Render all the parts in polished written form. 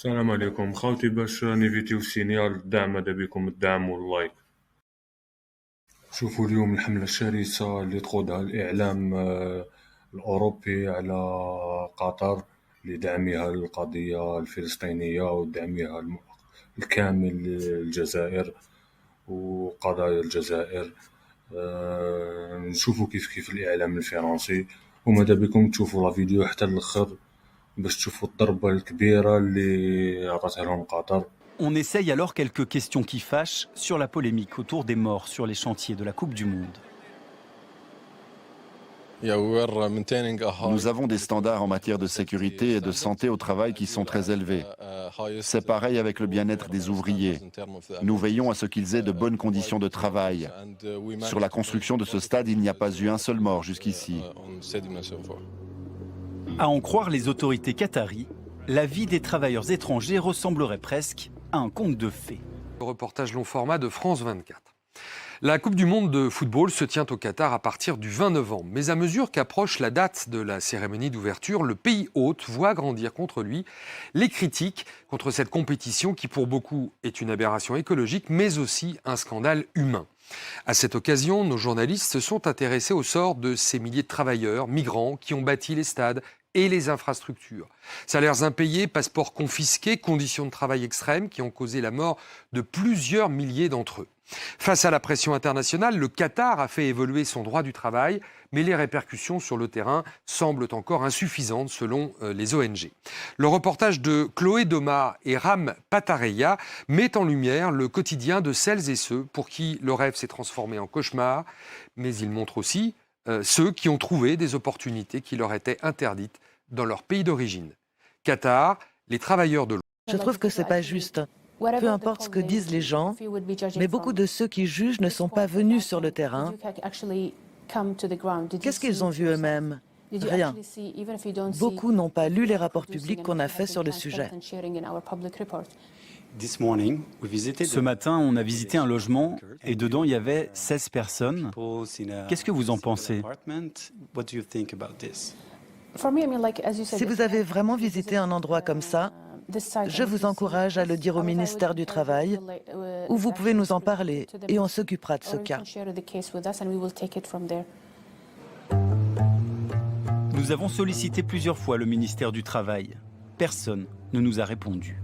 السلام عليكم خاوتي باش نيفيتيو السينيال الدعم ماذا بكم الدعم واللايك. شوفوا اليوم الحملة الشرسة اللي تقودها الإعلام الأوروبي على قطر لدعمها القضية الفلسطينية ودعمها الكامل للجزائر وقضايا الجزائر. نشوفوا كيف الإعلام الفرنسي وماذا بكم تشوفوا لا فيديو حتى الآخر باش تشوفوا الضربة الكبيرة اللي عطاتها لهم قطر. On essaye alors quelques questions qui fâchent sur la polémique autour des morts sur les chantiers de la Coupe du Monde. Nous avons des standards en matière de sécurité et de santé au travail qui sont très élevés. C'est pareil avec le bien-être des ouvriers. Nous veillons à ce qu'ils aient de bonnes conditions de travail. Sur la construction de ce stade, il n'y a pas eu un seul mort jusqu'ici. À en croire les autorités qataries, la vie des travailleurs étrangers ressemblerait presque à un conte de fées. Reportage long format de France 24. La Coupe du Monde de football se tient au Qatar à partir du 20 novembre. Mais à mesure qu'approche la date de la cérémonie d'ouverture, le pays hôte voit grandir contre lui les critiques contre cette compétition qui pour beaucoup est une aberration écologique mais aussi un scandale humain. À cette occasion, nos journalistes se sont intéressés au sort de ces milliers de travailleurs, migrants qui ont bâti les stades et les infrastructures. Salaires impayés, passeports confisqués, conditions de travail extrêmes qui ont causé la mort de plusieurs milliers d'entre eux. Face à la pression internationale, le Qatar a fait évoluer son droit du travail, mais les répercussions sur le terrain semblent encore insuffisantes selon les ONG. Le reportage de Chloé Doma et Ram Patareya met en lumière le quotidien de celles et ceux pour qui le rêve s'est transformé en cauchemar, mais il montre aussi ceux qui ont trouvé des opportunités qui leur étaient interdites dans leur pays d'origine. Qatar, les travailleurs de l'eau. Je trouve que c'est pas juste. Peu importe ce que disent les gens, mais beaucoup de ceux qui jugent ne sont pas venus sur le terrain. Qu'est-ce qu'ils ont vu eux-mêmes? Rien. Beaucoup n'ont pas lu les rapports publics qu'on a faits sur le sujet. Ce matin, on a visité un logement et dedans, il y avait 16 personnes. Qu'est-ce que vous en pensez? Si vous avez vraiment visité un endroit comme ça, je vous encourage à le dire au ministère du Travail, où vous pouvez nous en parler et on s'occupera de ce cas. Nous avons sollicité plusieurs fois le ministère du Travail. Personne ne nous a répondu.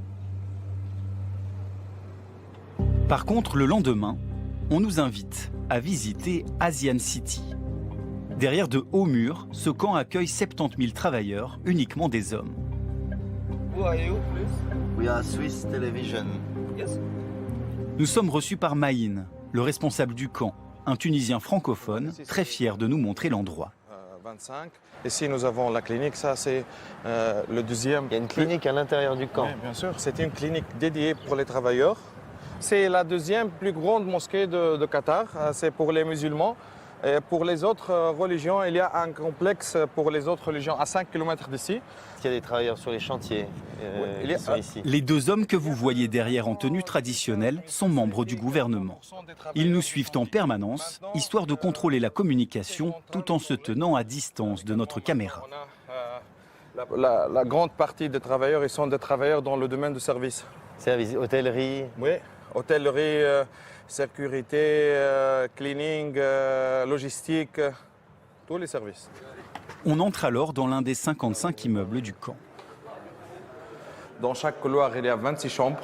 Par contre, le lendemain, on nous invite à visiter Asian City. Derrière de hauts murs, ce camp accueille 70 000 travailleurs, uniquement des hommes. We are Swiss Television. Nous sommes reçus par Maïn, le responsable du camp, un Tunisien francophone, très fier de nous montrer l'endroit. 25. Ici, nous avons la clinique, ça c'est le deuxième. Il y a une clinique à l'intérieur du camp. Oui, bien sûr, c'est une clinique dédiée pour les travailleurs. C'est la deuxième plus grande mosquée de Qatar, c'est pour les musulmans. Et pour les autres religions, il y a un complexe pour les autres religions à 5 km d'ici. Il y a des travailleurs sur les chantiers qui sont ici. Les deux hommes que vous voyez derrière en tenue traditionnelle sont membres du gouvernement. Ils nous suivent en permanence, histoire de contrôler la communication tout en se tenant à distance de notre caméra. La grande partie des travailleurs, ils sont des travailleurs dans le domaine du service. Service, hôtellerie. Oui, hôtellerie, sécurité, cleaning, logistique, tous les services. On entre alors dans l'un des 55 immeubles du camp. Dans chaque couloir, il y a 26 chambres.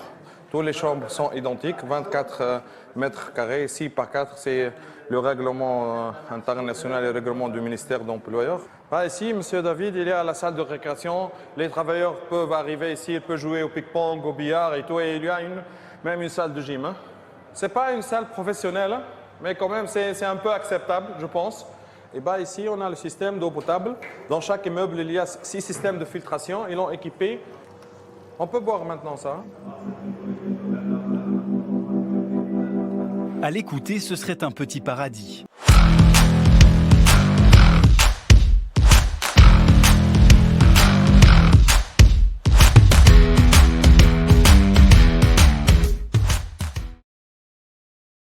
Toutes les chambres sont identiques, 24 mètres carrés, 6 par 4, c'est le règlement international et le règlement du ministère d'employeur. Ici, Monsieur David, il y a la salle de récréation. Les travailleurs peuvent arriver ici, ils peuvent jouer au ping-pong, au billard et tout. Et il y a même une salle de gym. Ce n'est pas une salle professionnelle, mais quand même, c'est un peu acceptable, je pense. Et ici, on a le système d'eau potable. Dans chaque immeuble, il y a 6 systèmes de filtration. Ils l'ont équipé. On peut boire maintenant ça. À l'écouter, ce serait un petit paradis.